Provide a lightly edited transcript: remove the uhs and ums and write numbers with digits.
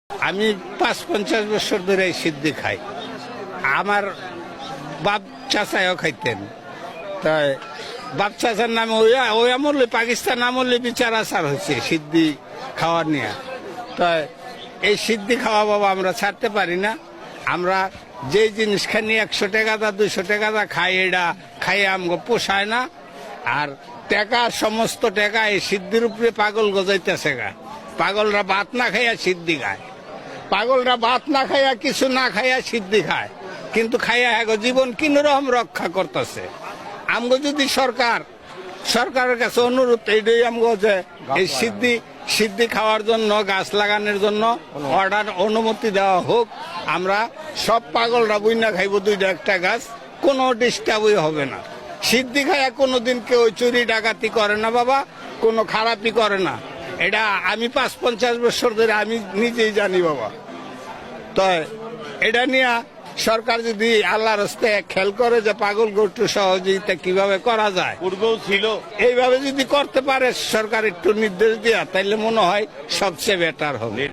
আমি ৫-৫০ বছর ধরে এই সিদ্ধি খাই। আমার বাপ চাচাও খাইতেন। তাই বাপ চাচার নামে ওই আমলে পাকিস্তান আমলে বিচার আচার হয়েছে সিদ্ধি খাওয়া নিয়ে। তাই এই সিদ্ধি খাওয়া বাবা আমরা ছাড়তে পারি না। আমরা যে জিনিস খানি ১০০ টাকা দা ২০০ টাকা দা খাই, এটা খাই আমগো পোষায় না। আর টাকা সমস্ত টাকা এই সিদ্ধির উপরে পাগল গজাইতেছে গা। পাগলরা ভাত না খাইয়া সিদ্ধি খায়, পাগলরা ভাত না খাইয়া কিছু না খাইয়া সিদ্ধি খায়, কিন্তু খাইয়া এগো জীবন কিনরকম রক্ষা করতেছে। আমগো যদি সরকারের কাছে অনুরোধ এইটাই আমগো যে এই সিদ্ধি খাওয়ার জন্য গাছ লাগানোর জন্য অর্ডার অনুমতি দেওয়া হোক। আমরা সব পাগলরা বইনা খাইব ২-১টা গাছ, কোনো ডিস্টার্বই হবে না। সিদ্ধি খাইয়া কোনোদিন কেউ চুরি ডাকাতি করে না বাবা, কোনো খারাপই করে না। এটা আমি ৫-৫০ বছর ধরে আমি নিজেই জানি বাবা। তো এটা নিয়ে সরকার যদি আল্লাহর রাস্তে খেয়াল করে যে পাগল গোষ্ঠী সহযোগিতা কিভাবে করা যায়, পূর্বেও ছিল, এইভাবে যদি করতে পারে সরকার একটু নির্দেশ দেয়া, তাইলে মনে হয় সবচেয়ে বেটার হবে।